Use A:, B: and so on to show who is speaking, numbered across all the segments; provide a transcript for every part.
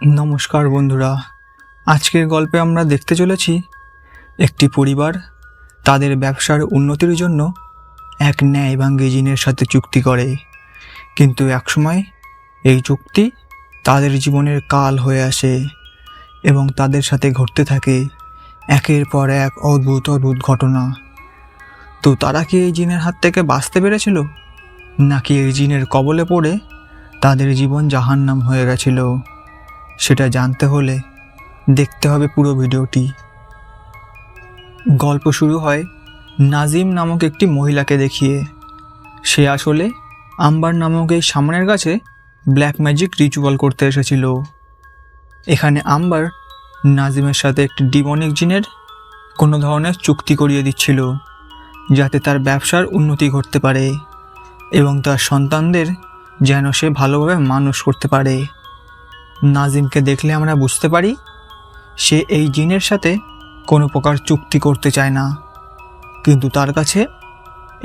A: নমস্কার বন্ধুরা, আজকের গল্পে আমরা দেখতে চলেছি একটি পরিবার তাদের ব্যবসার উন্নতির জন্য এক ন্যায়ভাঙ্গী জিনের সাথে চুক্তি করে, কিন্তু একসময় এই চুক্তি তাদের জীবনের কাল হয়ে আসে এবং তাদের সাথে ঘটতে থাকে একের পর এক অদ্ভুত অদ্ভুত ঘটনা। তো তারা কি এই জিনের হাত থেকে বাঁচতে পেরেছিল, নাকি এই জিনের কবলে পড়ে তাদের জীবন জাহান্নাম হয়ে গেছিল? সেটা জানতে হলে দেখতে হবে পুরো ভিডিওটি। গল্প শুরু হয় নাজিম নামক একটি মহিলাকে দেখিয়ে। সে আসলে আম্বার নামক এই সামনের গাছে ব্ল্যাক ম্যাজিক রিচুয়াল করতে এসেছিল। এখানে আম্বার নাজিমের সাথে একটি ডিমনিক জিনের কোনো ধরনের চুক্তি করিয়ে দিচ্ছিল, যাতে তার ব্যবসার উন্নতি ঘটতে পারে এবং তার সন্তানদের যেন সে ভালোভাবে মানুষ করতে পারে। নাজিমকে দেখলে আমরা বুঝতে পারি সে এই জিনের সাথে কোনো প্রকার চুক্তি করতে চায় না, কিন্তু তার কাছে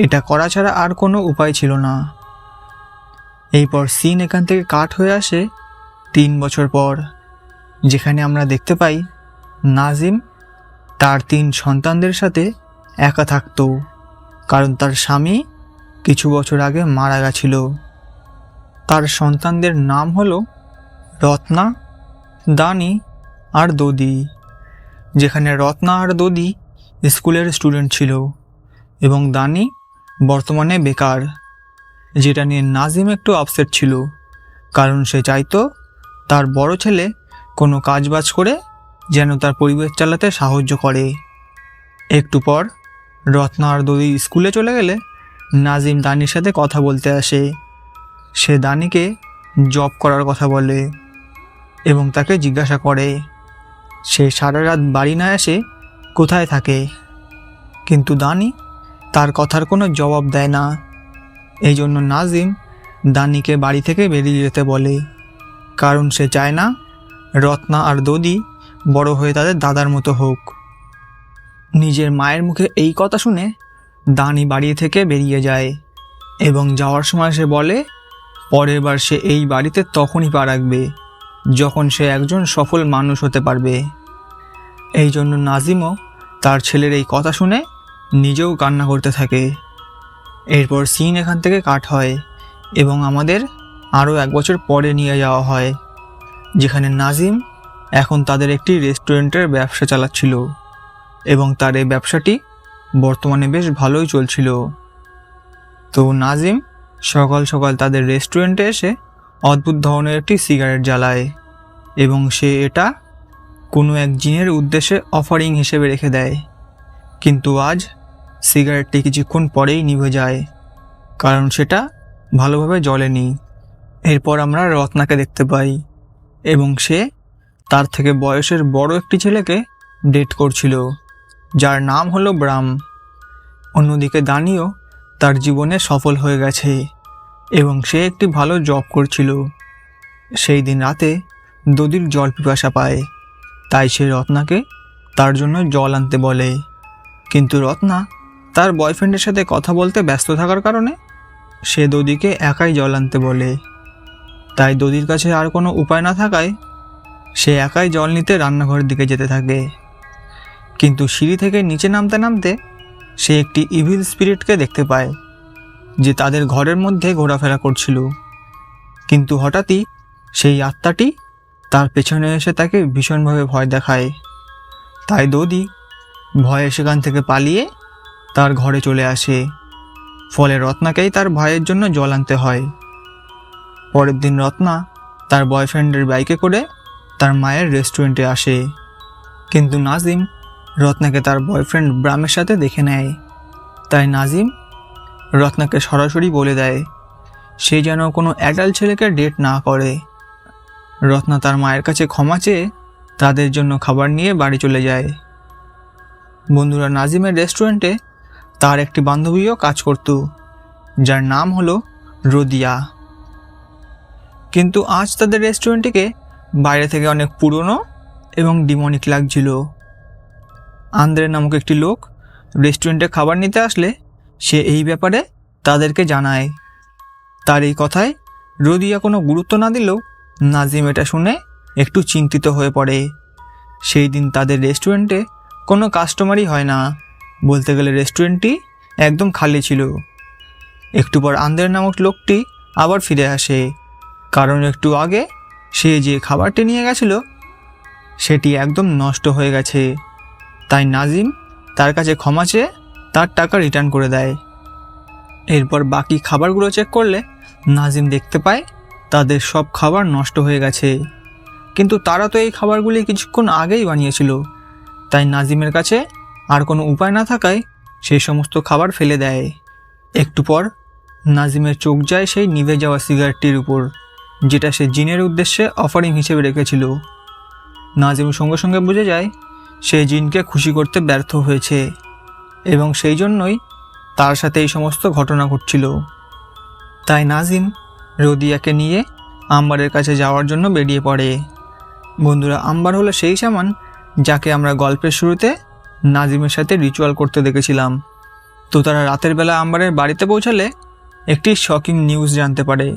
A: এটা করা ছাড়া আর কোনো উপায় ছিল না। এরপর সিন এখান থেকে কাট হয়ে আসে 3 বছর পর, যেখানে আমরা দেখতে পাই নাজিম তার 3 সন্তানদের সাথে একা থাকতো, কারণ তার স্বামী কিছু বছর আগে মারা গেছিল। তার সন্তানদের নাম হলো রত্না, দানি আর দদি। যেখানে রত্না আর দদি স্কুলের স্টুডেন্ট ছিল এবং দানি বর্তমানে বেকার, যেটা নিয়ে নাজিম একটু আপসেট ছিল, কারণ সে চাইতো তার বড় ছেলে কোনো কাজবাজ করে যেন তার পরিবার চালাতে সাহায্য করে। একটু পর রত্না আর দদি স্কুলে চলে গেলে নাজিম দানির সাথে কথা বলতে আসে। সে দানিকে জব করার কথা বলে এবং তাকে জিজ্ঞাসা করে সে সারা রাত বাড়ি না এসে কোথায় থাকে, কিন্তু দানি তার কথার কোনো জবাব দেয় না। এই জন্য নাজিম দানিকে বাড়ি থেকে বেরিয়ে যেতে বলে, কারণ সে চায় না রত্না আর দদি বড় হয়ে তাদের দাদার মতো হোক। নিজের মায়ের মুখে এই কথা শুনে দানি বাড়ি থেকে বেরিয়ে যায় এবং যাওয়ার সময় সে বলে পরের বার সে এই বাড়িতে তখনই পা রাখবে যখন সে একজন সফল মানুষ হতে পারবে। এই জন্য নাজিমও তার ছেলের এই কথা শুনে নিজেও কান্না করতে থাকে। এরপর সিন এখান থেকে কাট হয় এবং আমাদের আরও 1 বছর পরে নিয়ে যাওয়া হয়, যেখানে নাজিম এখন তাদের একটি রেস্টুরেন্টের ব্যবসা চালাচ্ছিল এবং তার এই ব্যবসাটি বর্তমানে বেশ ভালোই চলছিল। তো নাজিম সকাল সকাল তাদের রেস্টুরেন্টে এসে অদ্ভুত ধরনের একটি সিগারেট জ্বালায় এবং সে এটা কোনো এক জিনের উদ্দেশ্যে অফারিং হিসেবে রেখে দেয়, কিন্তু আজ সিগারেটটি কিছুক্ষণ পরেই নিভে যায়, কারণ সেটা ভালোভাবে জ্বলেনি। এরপর আমরা রত্নাকে দেখতে পাই এবং সে তার থেকে বয়সের বড় একটি ছেলেকে ডেট করছিল, যার নাম হলো ব্রাম। অন্যদিকে দানিও তার জীবনে সফল হয়ে গেছে এবং সে একটি ভালো জব করছিল। সেই দিন রাতে দদির জল পিপাসা পায়, তাই সে রত্নাকে তার জন্য জল আনতে বলে, কিন্তু রত্না তার বয়ফ্রেন্ডের সাথে কথা বলতে ব্যস্ত থাকার কারণে সে দদিকে একাই জল আনতে বলে। তাই দদির কাছে আর কোনো উপায় না থাকায় সে একাই জল নিতে রান্নাঘরের দিকে যেতে থাকে, কিন্তু সিঁড়ি থেকে নিচে নামতে নামতে সে একটি ইভিল স্পিরিটকে দেখতে পায় যে তাদের ঘরের মধ্যে ঘোরাফেরা করছিল, কিন্তু হঠাৎই সেই আত্মাটি তার পেছনে এসে তাকে ভীষণভাবে ভয় দেখায়। তাই দদি ভয়ে সেখান থেকে পালিয়ে তার ঘরে চলে আসে, ফলে রত্নাকেই তার ভাইয়ের জন্য জল আনতে হয়। পরের দিন রত্না তার বয়ফ্রেন্ডের বাইকে করে তার মায়ের রেস্টুরেন্টে আসে, কিন্তু নাজিম রত্নাকে তার বয়ফ্রেন্ড ব্রামের সাথে দেখে নেয়। তাই নাজিম রত্নাকে সরাসরি বলে দেয় সে যেন কোনো অ্যাডাল্ট ছেলেকে ডেট না করে। রত্না তার মায়ের কাছে ক্ষমা চেয়ে তাদের জন্য খাবার নিয়ে বাড়ি চলে যায়। বন্ধুরা, নাজিমের রেস্টুরেন্টে তার একটি বান্ধবীও কাজ করত, যার নাম হলো রোদিয়া, কিন্তু আজ তাদের রেস্টুরেন্টটিকে বাইরে থেকে অনেক পুরনো এবং ডিমনিক লাগছিল। আন্দ্রে নামক একটি লোক রেস্টুরেন্টে খাবার নিতে আসলে সে এই ব্যাপারে তাদেরকে জানায়। তার এই কথায় রোদিয়া কোনো গুরুত্ব না দিলেও নাজিম এটা শুনে একটু চিন্তিত হয়ে পড়ে। সেই দিন তাদের রেস্টুরেন্টে কোনো কাস্টমারই হয় না, বলতে গেলে রেস্টুরেন্টটি একদম খালি ছিল। একটু পর আন্দের নামক লোকটি আবার ফিরে আসে, কারণ একটু আগে সে যে খাবারটি নিয়ে গেছিল সেটি একদম নষ্ট হয়ে গেছে। তাই নাজিম তার কাছে ক্ষমা চেয়ে তার টাকা রিটার্ন করে দেয়। এরপর বাকি খাবারগুলো চেক করলে নাজিম দেখতে পায় তাদের সব খাবার নষ্ট হয়ে গেছে, কিন্তু তারা তো এই খাবারগুলি কিছুক্ষণ আগেই বানিয়েছিল। তাই নাজিমের কাছে আর কোনো উপায় না থাকায় সেই সমস্ত খাবার ফেলে দেয়। একটু পর নাজিমের চোখ যায় সেই নিভে যাওয়া সিগারেটটির উপর, যেটা সে জিনের উদ্দেশ্যে অফারিং হিসেবে রেখেছিল। নাজিম সঙ্গে সঙ্গে বুঝে যায় সে জিনকে খুশি করতে ব্যর্থ হয়েছে এবং সেই জন্যই তার সাথে এই সমস্ত ঘটনা ঘটছিল। তাই নাজিম রোদিয়াকে নিয়ে আম্বারের কাছে যাওয়ার জন্য বেরিয়ে পড়ে। বন্ধুরা, আম্বার হলো সেই শামান যাকে আমরা গল্পের শুরুতে নাজিমের সাথে রিচুয়াল করতে দেখেছিলাম। তো তারা রাতের বেলা আম্বারের বাড়িতে পৌঁছালে একটি শকিং নিউজ জানতে পারে।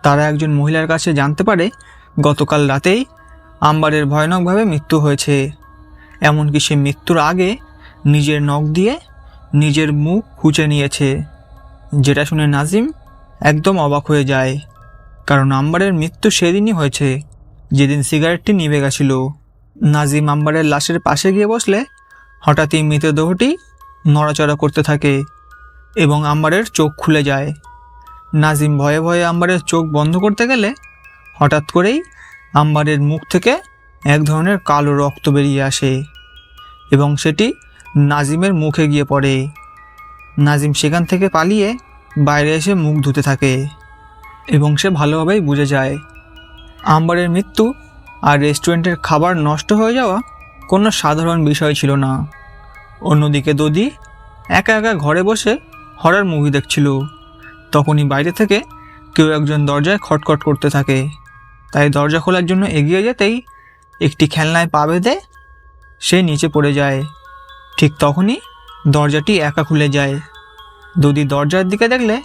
A: তারা একজন মহিলার কাছে জানতে পারে গতকাল রাতেই আম্বারের ভয়ানকভাবে মৃত্যু হয়েছে। এমনকি সে মৃত্যুর আগে নিজের নখ দিয়ে নিজের মুখ খুঁচে নিয়েছে। যেটা শুনে নাজিম একদম অবাক হয়ে যায়, কারণ আম্বারের মৃত্যু সেদিনই হয়েছে যেদিন সিগারেটটি নিভে গেছিল। নাজিম আম্বারের লাশের পাশে গিয়ে বসলে হঠাৎই মৃতদেহটি নড়াচড়া করতে থাকে এবং আম্বারের চোখ খুলে যায়। নাজিম ভয়ে ভয়ে আম্বারের চোখ বন্ধ করতে গেলে হঠাৎ করেই আম্বারের মুখ থেকে এক ধরনের কালো রক্ত বেরিয়ে আসে এবং সেটি নাজিমের মুখে গিয়ে পড়ে। নাজিম সেখান থেকে পালিয়ে বাইরে এসে মুখ ধুতে থাকে এবং সে ভালোভাবেই বুঝে যায় আম্বারের মৃত্যু আর রেস্টুরেন্টের খাবার নষ্ট হয়ে যাওয়া কোনো সাধারণ বিষয় ছিল না। অন্যদিকে দদি একা একা ঘরে বসে হরর মুভি দেখছিল। তখনই বাইরে থেকে কেউ একজন দরজায় খটখট করতে থাকে। তাই দরজা খোলার জন্য এগিয়ে যেতেই একটি খেলনায় পা বেঁধে সে নিচে পড়ে যায়। ঠিক তখনই দরজাটি একা খুলে যায়। দদি দরজার দিকে দেখলে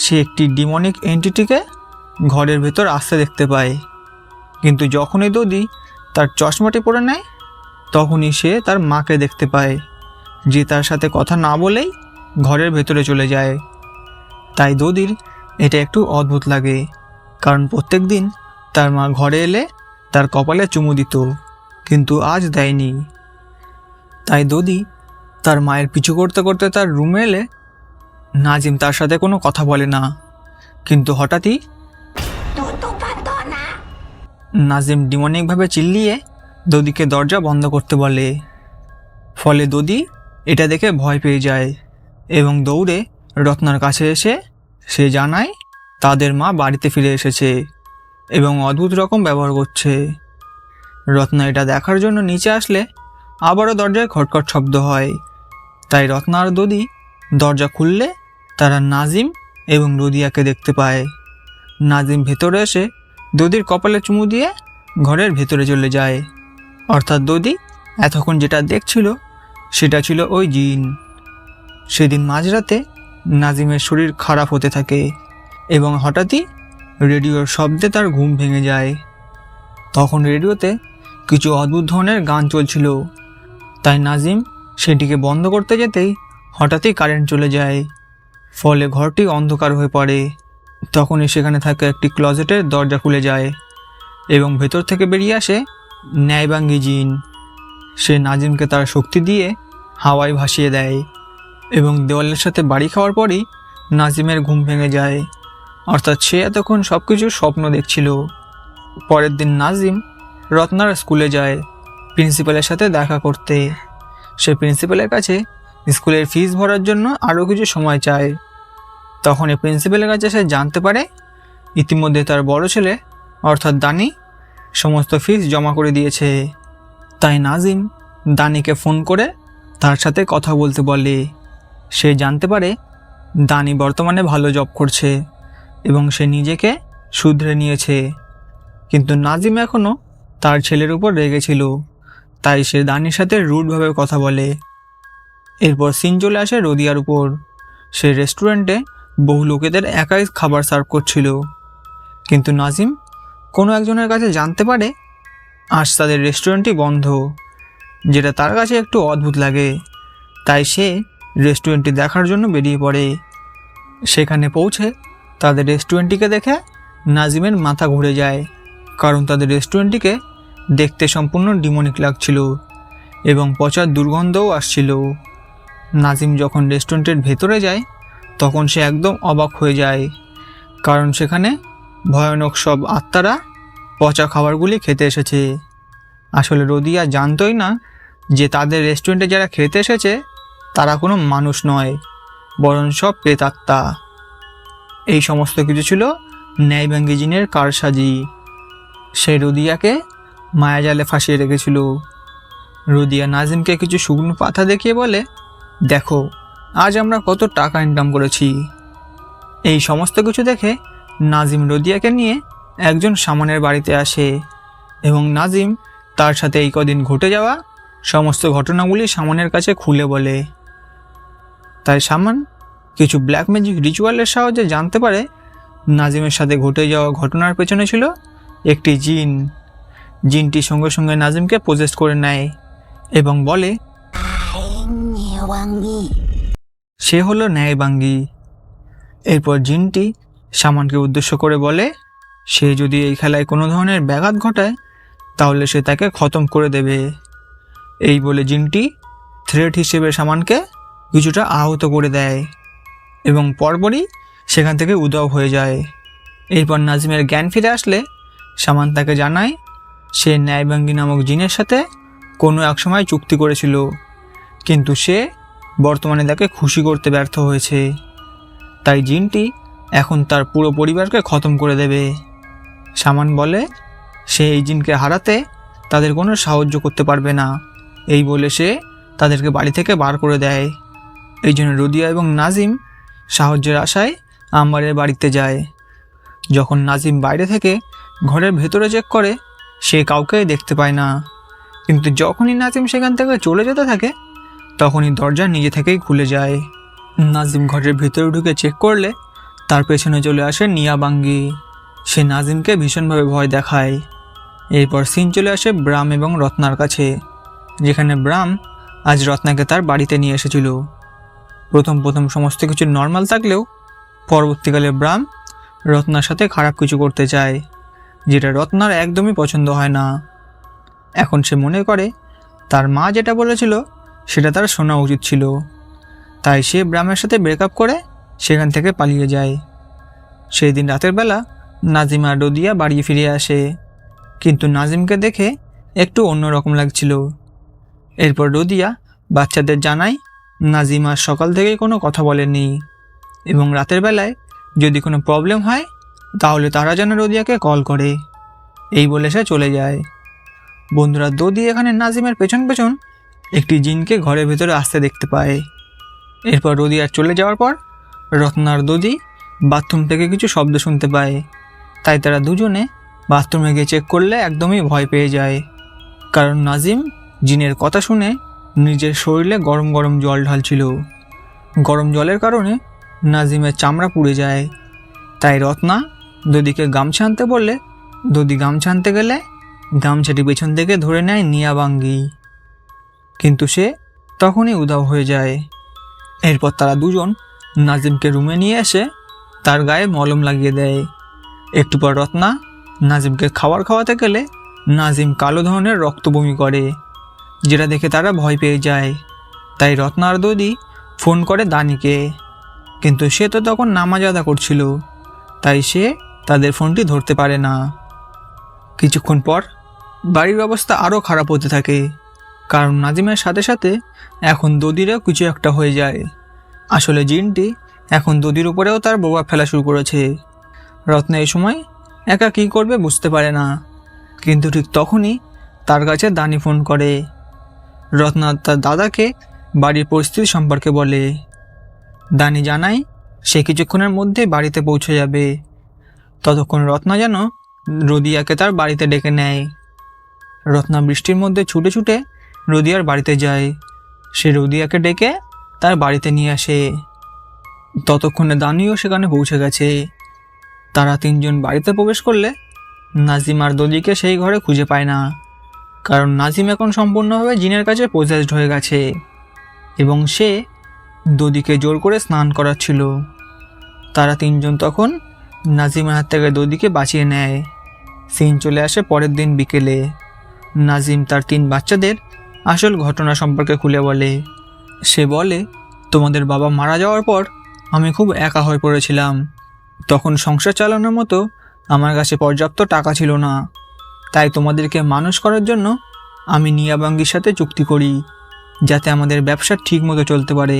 A: সে একটি ডিমনিক এন্টিটিকে ঘরের ভেতর আসতে দেখতে পায়। কিন্তু যখনই দদি তার চশমাটি পরে নেয় তখনই সে তার মাকে দেখতে পায়, যে তার সাথে কথা না বলেই ঘরের ভেতরে চলে যায়। তাই দদির এটা একটু অদ্ভুত লাগে, কারণ প্রত্যেক দিন তার মা ঘরে এলে তার কপালে চুমু দিত, কিন্তু আজ দেয়নি। তাই দদি তার মায়ের পিছু করতে করতে তার রুমে এলে নাজিম তার সাথে কোনো কথা বলে না, কিন্তু হঠাৎই নাজিম ডিমনিকভাবে চিল্লিয়ে দদিকে দরজা বন্ধ করতে বলে। ফলে দদি এটা দেখে ভয় পেয়ে যায় এবং দৌড়ে রত্নার কাছে এসে সে জানায় তাদের মা বাড়িতে ফিরে এসেছে এবং অদ্ভুত রকম ব্যবহার করছে। রত্না এটা দেখার জন্য নিচে আসলে আবারও দরজায় খটখট শব্দ হয়। তাই রত্না আর দদি দরজা খুললে তারা নাজিম এবং রোদিয়াকে দেখতে পায়। নাজিম ভেতরে এসে দদির কপালে চুমু দিয়ে ঘরের ভেতরে চলে যায়। অর্থাৎ দদি এতক্ষণ যেটা দেখছিল সেটা ছিল ওই জিন। সেদিন মাঝরাতে নাজিমের শরীর খারাপ হতে থাকে এবং হঠাৎই রেডিওর শব্দে তার ঘুম ভেঙে যায়। তখন রেডিওতে কিছু অদ্ভুত ধরনের গান চলছিল। তাই নাজিম সেটিকে বন্ধ করতে যেতেই হঠাৎই কারেন্ট চলে যায়, ফলে ঘরটি অন্ধকার হয়ে পড়ে। তখনই সেখানে থাকা একটি ক্লজেটের দরজা খুলে যায় এবং ভেতর থেকে বেরিয়ে আসে ন্যায়বাঙ্গি জিন। সে নাজিমকে তার শক্তি দিয়ে হাওয়ায় ভাসিয়ে দেয় এবং দেওয়ালের সাথে বাড়ি খাওয়ার পরই নাজিমের ঘুম ভেঙে যায়। অর্থাৎ সে এতক্ষণ সব কিছু স্বপ্ন দেখছিল। পরের দিন নাজিম রত্নার স্কুলে যায় প্রিন্সিপালের সাথে দেখা করতে। সে প্রিন্সিপালের কাছে স্কুলের ফিস ভরার জন্য আরও কিছু সময় চায়। তখন এই প্রিন্সিপালের কাছে সে জানতে পারে ইতিমধ্যে তার বড় ছেলে অর্থাৎ দানি সমস্ত ফিস জমা করে দিয়েছে। তাই নাজিম দানিকে ফোন করে তার সাথে কথা বলতে বলে। সে জানতে পারে দানি বর্তমানে ভালো জব করছে এবং সে নিজেকে শুধরে নিয়েছে, কিন্তু নাজিম এখনও তার ছেলের উপর রেগেছিল। তাই সে দানির সাথে রুডভাবে কথা বলে। এরপর সিন চলে আসে রোদিয়ার উপর। সে রেস্টুরেন্টে বহু লোকেদের একাই খাবার সার্ভ করছিল, কিন্তু নাজিম কোনো একজনের কাছে জানতে পারে আজ তাদের রেস্টুরেন্টটি বন্ধ, যেটা তার কাছে একটু অদ্ভুত লাগে। তাই সে রেস্টুরেন্টটি দেখার জন্য বেরিয়ে পড়ে। সেখানে পৌঁছে তাদের রেস্টুরেন্টটিকে দেখে নাজিমের মাথা ঘুরে যায়, কারণ তাদের রেস্টুরেন্টটিকে দেখতে সম্পূর্ণ ডিমনিক লাগছিল এবং পচার দুর্গন্ধও আসছিল। নাজিম যখন রেস্টুরেন্টের ভেতরে যায় তখন সে একদম অবাক হয়ে যায়, কারণ সেখানে ভয়ানক সব আত্মারা পচা খাবারগুলি খেতে এসেছে। আসলে রোদিয়া জানতই না যে তাদের রেস্টুরেন্টে যারা খেতে এসেছে তারা কোনো মানুষ নয়, বরং সব প্রেতাত্মা। এই সমস্ত কিছু ছিল ন্যায়বাঙ্গি জিনের কারসাজি। সে রোদিয়াকে মায়াজালে ফাঁসিয়ে রেখেছিল। রোদিয়া নাজিমকে কিছু শুকনো পাতা দেখিয়ে বলে, দেখো আজ আমরা কত টাকা ইনকাম করেছি। এই সমস্ত কিছু দেখে নাজিম রোদিয়াকে নিয়ে একজন সামানের বাড়িতে আসে এবং নাজিম তার সাথে এই কদিন ঘটে যাওয়া সমস্ত ঘটনাগুলি সামানের কাছে খুলে বলে। তাই সামান কিছু ব্ল্যাক ম্যাজিক রিচুয়ালের সাহায্যে জানতে পারে নাজিমের সাথে ঘটে যাওয়া ঘটনার পেছনে ছিল একটি জিন। জিনটি সঙ্গে সঙ্গে নাজিমকে পজেস্ট করে নেয় এবং বলে সে হলো ন্যায়বাঙ্গি। এরপর জিনটি সামানকে উদ্দেশ্য করে বলে সে যদি এই খেলায় কোনো ধরনের ব্যাঘাত ঘটায় তাহলে সে তাকে খতম করে দেবে। এই বলে জিনটি থ্রেট হিসেবে সামানকে কিছুটা আহত করে দেয় এবং পরপরই সেখান থেকে উধাও হয়ে যায়। এরপর নাজিমের জ্ঞান ফিরে আসলে সামান তাকে জানায় সে ন্যায়বাঙ্গি নামক জিনের সাথে কোনো এক সময় চুক্তি করেছিল, কিন্তু সে বর্তমানে তাকে খুশি করতে ব্যর্থ হয়েছে। তাই জিনটি এখন তার পুরো পরিবারকে খতম করে দেবে। সামান বলে সে এই জিনকে হারাতে তাদের কোনো সাহায্য করতে পারবে না। এই বলে সে তাদেরকে বাড়ি থেকে বার করে দেয়। এই জন্য রোদিয়া এবং নাজিম সাহায্যের আশায় আম্বারের বাড়িতে যায়। যখন নাজিম বাইরে থেকে ঘরের ভেতরে চেক করে সে কাউকেই দেখতে পায় না, কিন্তু যখনই নাজিম সেখান থেকে চলে যেতে থাকে তখনই দরজা নিজে থেকেই খুলে যায়। নাজিম ঘরের ভেতরে ঢুকে চেক করলে তার পেছনে চলে আসে নিয়াবাঙ্গি। সে নাজিমকে ভীষণভাবে ভয় দেখায়। এরপর সিন চলে আসে ব্রাম এবং রত্নার কাছে, যেখানে ব্রাম আজ রত্নাকে তার বাড়িতে নিয়ে এসেছিল। প্রথম সমস্ত কিছু নর্মাল থাকলেও পরবর্তীকালে ব্রাম রত্নার সাথে খারাপ কিছু করতে চায়, যেটা রত্নার একদমই পছন্দ হয় না। এখন সে মনে করে তার মা যেটা বলেছিল সেটা তার শোনা উচিত ছিল। তাই সে ব্রামের সাথে ব্রেকআপ করে সেখান থেকে পালিয়ে যায়। সেই দিন রাতের বেলা নাজিম আর রোদিয়া বাড়ি ফিরে আসে, কিন্তু নাজিমকে দেখে একটু অন্যরকম লাগছিল। এরপর রোদিয়া বাচ্চাদের জানায় নাজিম আজ সকাল থেকেই কোনো কথা বলেনি এবং রাতের বেলায় যদি কোনো প্রবলেম হয় তাহলে তারা যেন রোদিয়াকে কল করে। এই বলে সে চলে যায়। বন্ধুরা, দদি এখানে নাজিমের পেছন পেছন একটি জিনকে ঘরের ভেতরে আসতে দেখতে পায়। এরপর রোদিয়ার চলে যাওয়ার পর রত্নার দদি বাথরুম থেকে কিছু শব্দ শুনতে পায়। তাই তারা দুজনে বাথরুমে গিয়ে চেক করলে একদমই ভয় পেয়ে যায়, কারণ নাজিম জিনের কথা শুনে নিজের শরীরে গরম গরম জল ঢালছিল। গরম জলের কারণে নাজিমের চামড়া পুড়ে যায়। তাই রত্না দদিকে গামছা আনতে বললে দদি গামছা আনতে গেলে গামছাটি পেছন থেকে ধরে নেয় নিয়াবাঙ্গি, কিন্তু সে তখনই উধাও হয়ে যায়। এরপর তারা দুজন নাজিমকে রুমে নিয়ে এসে তার গায়ে মলম লাগিয়ে দেয়। একটু পর রত্না নাজিমকে খাবার খাওয়াতে গেলে নাজিম কালো ধরনের রক্ত বমি করে, যেটা দেখে তারা ভয় পেয়ে যায়। তাই রত্না আর দদি ফোন করে দানিকে, কিন্তু সে তো তখন নামাজ আদা করছিল, তাই সে তাদের ফোনটি ধরতে পারে না। কিছুক্ষণ পর বাড়ির অবস্থা আরও খারাপ হতে থাকে, কারণ নাজিমের সাথে সাথে এখন দদিরও কিছু একটা হয়ে যায়। আসলে জিনটি এখন দদির উপরেও তার প্রভাব ফেলা শুরু করেছে। রত্না এই সময় একা কী করবে বুঝতে পারে না, কিন্তু ঠিক তখনই তার কাছে দানি ফোন করে। রত্না তার দাদাকে বাড়ির পরিস্থিতি সম্পর্কে বলে। দানি জানায় সে কিছুক্ষণের মধ্যে বাড়িতে পৌঁছে যাবে। ততক্ষণ রত্না যেন রোদিয়াকে তার বাড়িতে ডেকে নেয়। রত্না বৃষ্টির মধ্যে ছুটে ছুটে রোদিয়ার বাড়িতে যায়। সে রোদিয়াকে ডেকে তার বাড়িতে নিয়ে আসে। ততক্ষণে দানিও সেখানে পৌঁছে গেছে। তারা তিনজন বাড়িতে প্রবেশ করলে নাজিম আর দদিকে সেই ঘরে খুঁজে পায় না, কারণ নাজিম এখন সম্পূর্ণভাবে জিনের কাছে পজেসড হয়ে গেছে এবং সে দদিকে জোর করে স্নান করাচ্ছিল। তারা তিনজন তখন নাজিমের হাত থেকে দদিকে বাঁচিয়ে নেয়। সিন চলে আসে পরের দিন বিকেলে। নাজিম তার 3 বাচ্চাদের আসল ঘটনা সম্পর্কে খুলে বলে। সে বলে, তোমাদের বাবা মারা যাওয়ার পর আমি খুব একা হয়ে পড়েছিলাম। তখন সংসার চালানোর মতো আমার কাছে পর্যাপ্ত টাকা ছিল না। তাই তোমাদেরকে মানুষ করার জন্য আমি নিয়াবাঙ্গির সাথে চুক্তি করি, যাতে আমাদের ব্যবসা ঠিক মতো চলতে পারে।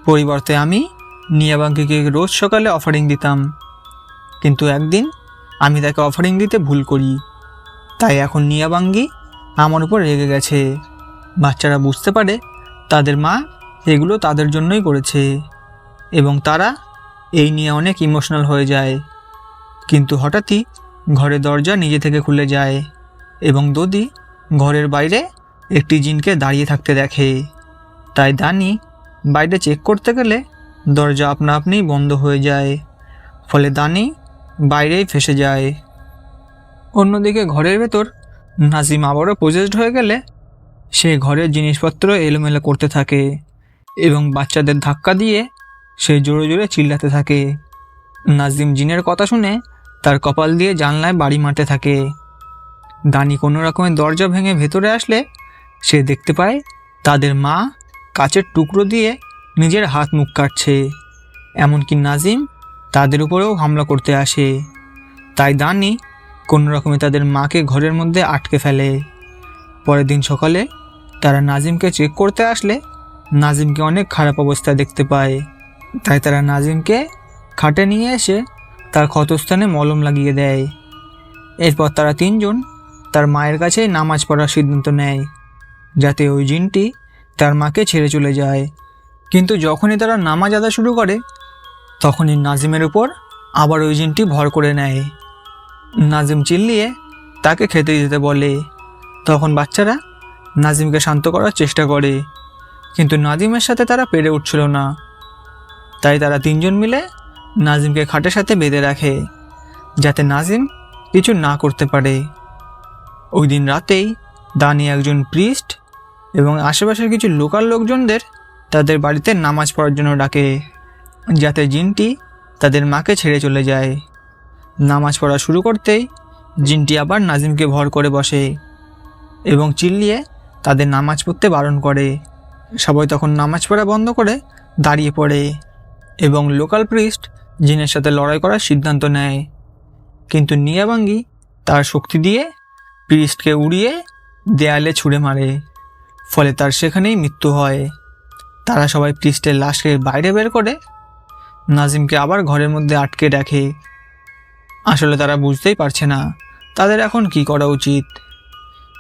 A: পরিবর্তে আমি নিয়াবাঙ্গিকে রোজ সকালে অফারিং দিতাম, কিন্তু একদিন আমি তাকে অফারিং দিতে ভুল করি। তাই এখন নিয়াবাঙ্গি আমার উপর রেগে গেছে। বাচ্চারা বুঝতে পারে তাদের মা এগুলো তাদের জন্যই করেছে এবং তারা এই নিয়ে অনেক ইমোশনাল হয়ে যায়। কিন্তু হঠাৎই ঘরের দরজা নিজে থেকে খুলে যায় এবং দদি ঘরের বাইরে একটি জিনকে দাঁড়িয়ে থাকতে দেখে। তাই দানি বাইরে চেক করতে গেলে দরজা আপনা আপনিই বন্ধ হয়ে যায়, ফলে দানি বাইরেই ফেসে যায়। অন্যদিকে ঘরের ভেতর নাজিম আবারও পজেসড হয়ে গেলে সে ঘরের জিনিসপত্র এলোমেলো করতে থাকে এবং বাচ্চাদের ধাক্কা দিয়ে সে জোরে জোরে চিল্লাতে থাকে। নাজিম জিনের কথা শুনে তার কপাল দিয়ে জানলায় বাড়ি মারতে থাকে। দানি কোনো রকমের দরজা ভেঙে ভেতরে আসলে সে দেখতে পায় তাদের মা কাচের টুকরো দিয়ে নিজের হাত মুখ কাটছে। এমনকি নাজিম তাদের উপরেও হামলা করতে আসে। তাই দানি কোনো রকমে তাদের মাকে ঘরের মধ্যে আটকে ফেলে। পরের দিন সকালে তারা নাজিমকে চেক করতে আসলে নাজিমকে অনেক খারাপ অবস্থায় দেখতে পায়। তাই তারা নাজিমকে খাটে নিয়ে এসে তার ক্ষতস্থানে মলম লাগিয়ে দেয়। এরপর তারা 3 জন তার মায়ের কাছে নামাজ পড়ার সিদ্ধান্ত নেয়, যাতে ওই জিনটি তার মাকে ছেড়ে চলে যায়। কিন্তু যখনই তারা নামাজ আদা শুরু করে তখনই নাজিমের উপর আবার ওই জিনটি ভর করে নেয়। নাজিম চিল্লিয়ে তাকে খেতে দিতে বলে। তখন বাচ্চারা নাজিমকে শান্ত করার চেষ্টা করে, কিন্তু নাজিমের সাথে তারা পেরে উঠছিল না। তাই তারা 3 জন মিলে নাজিমকে খাটের সাথে বেঁধে রাখে, যাতে নাজিম কিছু না করতে পারে। ওই দিন রাতেই দানি একজন প্রিস্ট এবং আশেপাশের কিছু লোকাল লোকজনদের তাদের বাড়িতে নামাজ পড়ার জন্য ডাকে, যাতে জিনটি তাদের মাকে ছেড়ে চলে যায়। নামাজ পড়া শুরু করতেই জিনটি আবার নাজিমকে ভর করে বসে এবং চিল্লিয়ে তাদের নামাজ পড়তে বারণ করে। সবাই তখন নামাজ পড়া বন্ধ করে দাঁড়িয়ে পড়ে এবং লোকাল প্রিস্ট জিনের সাথে লড়াই করার সিদ্ধান্ত নেয়। কিন্তু নিয়াবাঙ্গি তার শক্তি দিয়ে প্রিস্টকে উড়িয়ে দেয়ালে ছুঁড়ে মারে, ফলে তার সেখানেই মৃত্যু হয়। তারা সবাই প্রিস্টের লাশকে বাইরে বের করে নাজিমকে আবার ঘরের মধ্যে আটকে রাখে। আসলে তারা বুঝতেই পারছে না তাদের এখন কি করা উচিত।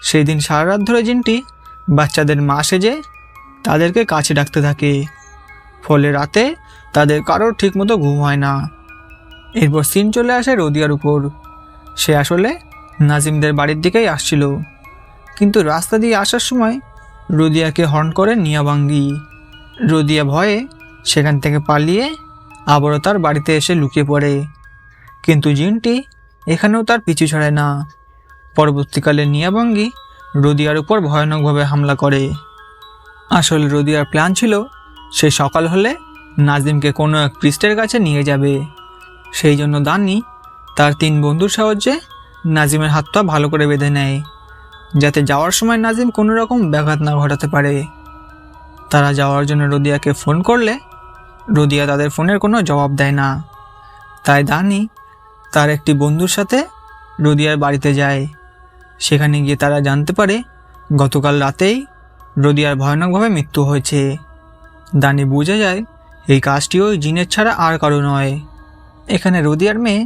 A: সেই দিন সারা রাত ধরে জিনটি বাচ্চাদের মা সেজে তাদেরকে কাছে ডাকতে থাকে, ফলে রাতে তাদের কারোর ঠিকমতো ঘুম হয় না। এরপর সিন চলে আসে রদিয়ার উপর। সে আসলে নাজিমদের বাড়ির দিকেই আসছিল, কিন্তু রাস্তা দিয়ে আসার সময় রদিয়াকে হর্ন করে নিয়াবাঙ্গি। রদিয়া ভয়ে সেখান থেকে পালিয়ে আবারও তার বাড়িতে এসে লুকিয়ে পড়ে, কিন্তু জিনটি এখানেও তার পিছু ছাড়ে না। পরবর্তীকালে নিয়াবাঙ্গি রদিয়ার উপর ভয়ানকভাবে হামলা করে। আসলে রদিয়ার প্ল্যান ছিল সে সকাল হলে নাজিমকে কোনো এক প্রিস্টের কাছে নিয়ে যাবে। সেই জন্য দানি তার 3 বন্ধুর সাহায্যে নাজিমের হাত পা ভালো করে বেঁধে নেয়, যাতে যাওয়ার সময় নাজিম কোনো রকম ব্যাঘাত না ঘটাতে পারে। তারা যাওয়ার জন্য রদিয়াকে ফোন করলে রদিয়া তাদের ফোনের কোনো জবাব দেয় না। তাই দানি তার একটি বন্ধুর সাথে রদিয়ার বাড়িতে যায়। সেখানে গিয়ে তারা জানতে পারে গতকাল রাতেই রদিয়ার ভয়ানকভাবে মৃত্যু হয়েছে। দানি বুঝে যায় এই কাজটি ওই জিনের ছাড়া আর কারো নয়। এখানে রদিয়ার মেয়ে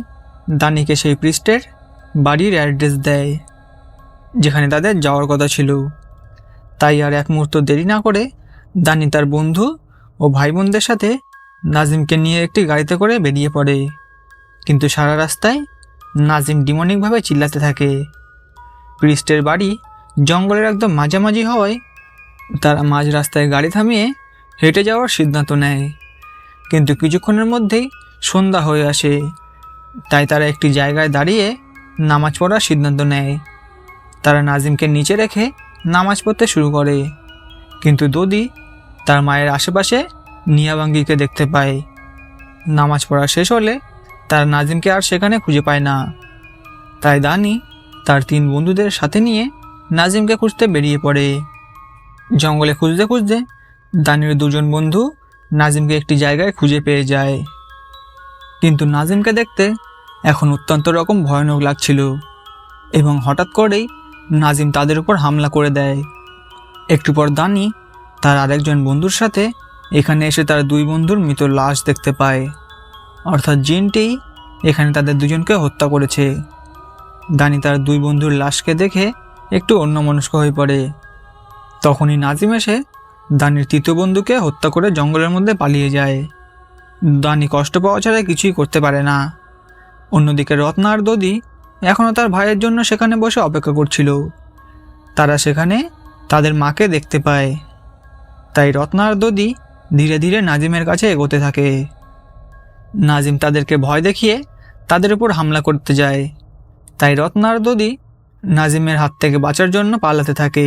A: দানিকে সেই প্রিস্টের বাড়ির অ্যাড্রেস দেয়, যেখানে তাদের যাওয়ার কথা ছিল। তাই আর এক মুহূর্ত দেরি না করে দানি তার বন্ধু ও ভাই বোনদের সাথে নাজিমকে নিয়ে একটি গাড়িতে করে বেরিয়ে পড়ে। কিন্তু সারা রাস্তায় নাজিম ডিমনিকভাবে চিল্লাতে থাকে। প্রিস্টের বাড়ি জঙ্গলের একদম মাঝামাঝি হওয়ায় তারা মাঝ রাস্তায় গাড়ি থামিয়ে হেঁটে যাওয়ার সিদ্ধান্ত নেয়। কিন্তু কিছুক্ষণের মধ্যেই সন্ধ্যা হয়ে আসে। তাই তারা একটি জায়গায় দাঁড়িয়ে নামাজ পড়ার সিদ্ধান্ত নেয়। তারা নাজিমকে নিচে রেখে নামাজ পড়তে শুরু করে। কিন্তু দদি তার মায়ের আশেপাশে নিয়াবাঙ্গিকে দেখতে পায়। নামাজ পড়া শেষ হলে তার নাজিমকে আর সেখানে খুঁজে পায় না। তাই দানি তার 3 বন্ধুদের সাথে নিয়ে নাজিমকে খুঁজতে বেরিয়ে পড়ে। জঙ্গলে খুঁজতে খুঁজতে দানির 2 জন বন্ধু নাজিমকে একটি জায়গায় খুঁজে পেয়ে যায়। কিন্তু নাজিমকে দেখতে এখন অত্যন্ত রকম ভয়ানক লাগছিল এবং হঠাৎ করেই নাজিম তাদের উপর হামলা করে দেয়। একটু পর দানি তার আরেকজন বন্ধুর সাথে এখানে এসে তার 2 বন্ধুর মৃত লাশ দেখতে পায়, অর্থাৎ জিনটি এখানে তাদের 2 জনকে হত্যা করেছে। দানি তার 2 বন্ধুর লাশকে দেখে একটু অন্যমনস্ক হয়ে পড়ে। তখনই নাজিম এসে দানির 3য় বন্ধুকে হত্যা করে জঙ্গলের মধ্যে পালিয়ে যায়। দানি কষ্ট পাওয়া ছাড়া কিছুই করতে পারে না। অন্যদিকে রত্না আর দদি এখনও তার ভাইয়ের জন্য সেখানে বসে অপেক্ষা করছিল। তারা সেখানে তাদের মাকে দেখতে পায়। তাই রত্না আর দদি ধীরে ধীরে নাজিমের কাছে এগোতে থাকে। নাজিম তাদেরকে ভয় দেখিয়ে তাদের উপর হামলা করতে যায়। তাই রত্না আর দদি নাজিমের হাত থেকে বাঁচার জন্য পালাতে থাকে।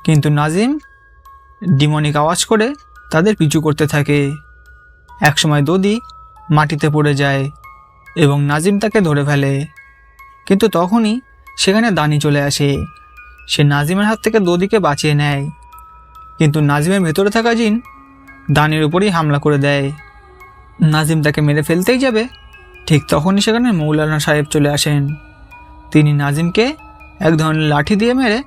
A: কিন্তু নাজিম ডিমনিক আওয়াজ করে তাদের পিছু করতে থাকে। একসময় দদি মাটিতে পড়ে যায় এবং নাজিম তাকে ধরে ফেলে। কিন্তু তখনই সেখানে দানি চলে আসে। সে নাজিমের হাত থেকে দদিকে বাঁচিয়ে নেয়। কিন্তু নাজিমের ভেতরে থাকা জিন দানির উপরই হামলা করে দেয়। নাজিম তাকে মেরে ফেলতেই যাবে, ঠিক তখনই সেখানে মৌলানা সাহেব চলে আসেন। তিনি নাজিমকে এক ধরনের লাঠি দিয়ে মেরে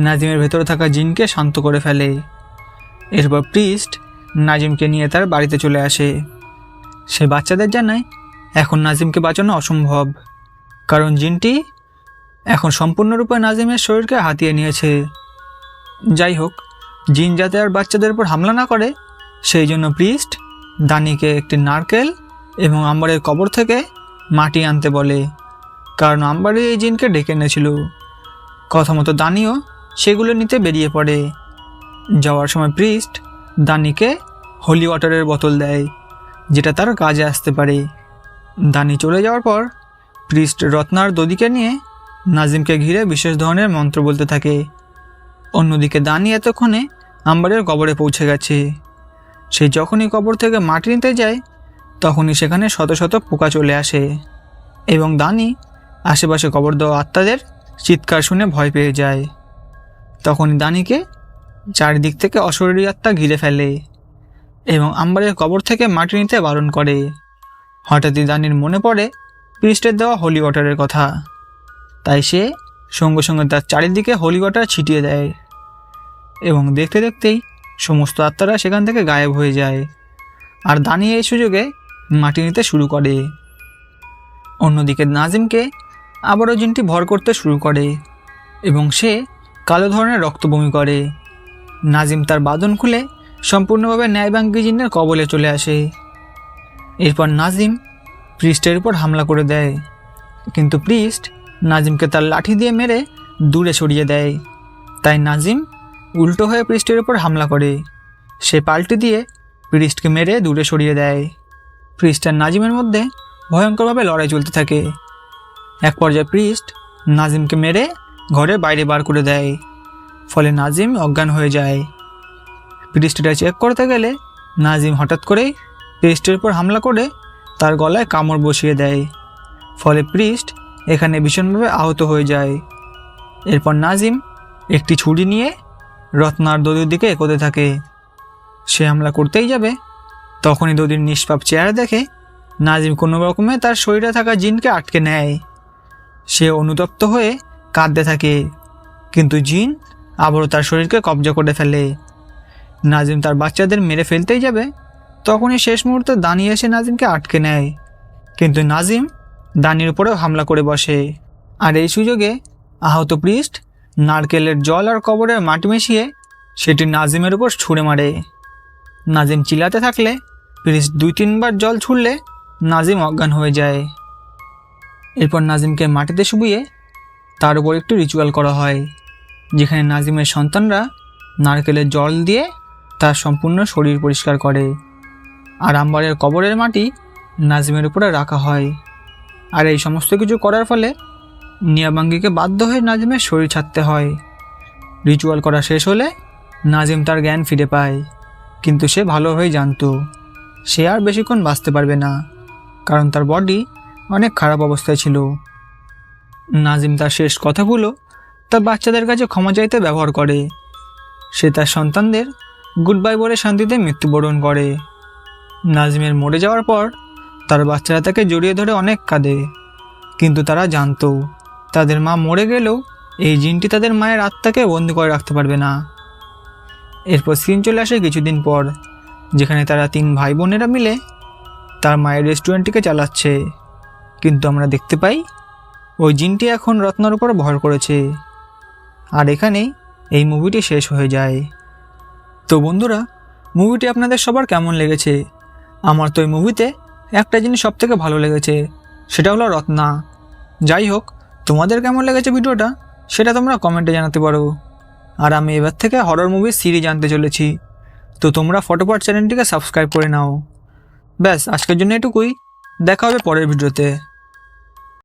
A: নাজিমের ভেতরে থাকা জিনকে শান্ত করে ফেলে। এরপর প্রিস্ট নাজিমকে নিয়ে তার বাড়িতে চলে আসে। সে বাচ্চাদের জানায় এখন নাজিমকে বাঁচানো অসম্ভব, কারণ জিনটি এখন সম্পূর্ণরূপে নাজিমের শরীরকে হাতিয়ে নিয়েছে। যাই হোক, জিন যাতে আর বাচ্চাদের উপর হামলা না করে সেই জন্য প্রিস্ট দানিকে একটি নারকেল এবং আম্বারের কবর থেকে মাটি আনতে বলে, কারণ আম্বারই এই জিনকে ডেকে এনেছিল। কথা মতো দানিও সেগুলো নিতে বেরিয়ে পড়ে। যাওয়ার সময় প্রিস্ট দানিকে হোলি ওয়াটারের বোতল দেয়, যেটা তার কাজে আসতে পারে। দানি চলে যাওয়ার পর প্রিস্ট রত্নার দদিকে নিয়ে নাজিমকে ঘিরে বিশেষ ধরনের মন্ত্র বলতে থাকে। অন্যদিকে দানি এতক্ষণে আম্বারের কবরে পৌঁছে গেছে। সে যখনই কবর থেকে মাটি নিতে যায় তখনই সেখানে শত শত পোকা চলে আসে এবং দানি আশেপাশে কবর দেওয়া আত্মাদের চিৎকার শুনে ভয় পেয়ে যায়। তখনই দানিকে চারিদিক থেকে অশরীরী আত্মা ঘিরে ফেলে এবং আম্বারের কবর থেকে মাটি নিতে বারণ করে। হঠাৎই দানির মনে পড়ে প্রিস্টের দেওয়া হোলি ওয়াটারের কথা। তাই সে সঙ্গে সঙ্গে তার চারিদিকে হোলি ওয়াটার ছিটিয়ে দেয় এবং দেখতে দেখতেই সমস্ত আত্মারা সেখান থেকে গায়েব হয়ে যায়। আর দানি এই সুযোগে মাটি নিতে শুরু করে। অন্যদিকে নাজিমকে আবারও জিনটি ভর করতে শুরু করে এবং সে কালো ধরনের রক্ত বমি করে। নাজিম তার বাঁধন খুলে সম্পূর্ণভাবে ন্যায়বাঙ্গি জিনের কবলে চলে আসে। এরপর নাজিম প্রিস্টের উপর হামলা করে দেয়, কিন্তু প্রিস্ট নাজিমকে তার লাঠি দিয়ে মেরে দূরে সরিয়ে দেয়। তাই নাজিম উল্টো হয়ে প্রিস্টের উপর হামলা করে। সে পাল্টি দিয়ে প্রিস্টকে মেরে দূরে সরিয়ে দেয়। প্রিস্ট আর নাজিমের মধ্যে ভয়ঙ্করভাবে লড়াই চলতে থাকে। এক পর্যায়ে প্রিস্ট নাজিমকে মেরে ঘরের বাইরে বার করে দেয়, ফলে নাজিম অজ্ঞান হয়ে যায়। প্রিস্টটা চেক করতে গেলে নাজিম হঠাৎ করেই প্রিস্টের উপর হামলা করে তার গলায় কামড় বসিয়ে দেয়, ফলে প্রিস্ট এখানে ভীষণভাবে আহত হয়ে যায়। এরপর নাজিম একটি ছুরি নিয়ে রত্নার দদির দিকে এগোতে থাকে। সে হামলা করতেই যাবে, তখনই দদির নিষ্পাপ চেহারা দেখে নাজিম কোনো রকমে তার শরীরে থাকা জিনকে আটকে নেয়। সে অনুতপ্ত হয়ে কাঁদতে থাকে, কিন্তু জিন আবারও তার শরীরকে কবজা করে ফেলে। নাজিম তার বাচ্চাদের মেরে ফেলতেই যাবে, তখনই শেষ মুহূর্তে দানি এসে নাজিমকে আটকে নেয়, কিন্তু নাজিম দানির উপরেও হামলা করে বসে। আর এই সুযোগে আহত প্রিস্ট নারকেলের জল আর কবরের মাটি মিশিয়ে সেটি নাজিমের উপর ছুঁড়ে মারে। নাজিম চিল্লাতে থাকলে প্রিস্ট 2-3 বার জল ছুঁড়লে নাজিম অজ্ঞান হয়ে যায়। এরপর নাজিমকে মাটিতে শুবিয়ে তার উপর একটু রিচুয়াল করা হয়, যেখানে নাজিমের সন্তানরা নারকেলের জল দিয়ে তার সম্পূর্ণ শরীর পরিষ্কার করে। আর আম্বারের কবরের মাটি নাজিমের উপরে রাখা হয়। আর এই সমস্ত কিছু করার ফলে নিয়াবাঙ্গিকে বাধ্য হয়ে নাজিমের শরীর ছাড়তে হয়। রিচুয়াল করা শেষ হলে নাজিম তার জ্ঞান ফিরে পায়, কিন্তু সে ভালোভাবেই জানতো সে আর বেশিক্ষণ বাঁচতে পারবে না, কারণ তার বডি অনেক খারাপ অবস্থায় ছিল। নাজিম তার শেষ কথাগুলো তার বাচ্চাদের কাছে ক্ষমা চাইতে ব্যবহার করে। সে তার সন্তানদের গুড বাই বলে শান্তিতে মৃত্যুবরণ করে। নাজিমের মরে যাওয়ার পর তার বাচ্চারা তাকে জড়িয়ে ধরে অনেক কাঁদে, কিন্তু তারা জানতো তাদের মা মরে গেলেও এই জিনটি তাদের মায়ের আত্মাকে বন্দি করে রাখতে পারবে না। এরপর সিন চলে আসে কিছুদিন পর, যেখানে তারা 3 ভাই বোনেরা মিলে তার মায়ের রেস্টুরেন্টটিকে চালাচ্ছে, কিন্তু আমরা দেখতে পাই ওই জিনটি এখন রত্নার উপর ভর করেছে। আর এখানেই এই মুভিটি শেষ হয়ে যায়। তো বন্ধুরা, মুভিটি আপনাদের সবার কেমন লেগেছে? আমার তো এই মুভিতে একটা জিনিস সবথেকে ভালো লেগেছে, সেটা হলো রত্না। যাই হোক, তোমাদের কেমন লেগেছে ভিডিওটা সেটা তোমরা কমেন্টে জানাতে পারো। আর আমি এবার থেকে হরর মুভির সিরিজ আনতে চলেছি, তো তোমরা ফটোপাট চ্যানেলটিকে সাবস্ক্রাইব করে নাও। ব্যাস, আজকের জন্য এটুকুই। দেখা হবে পরের ভিডিওতে।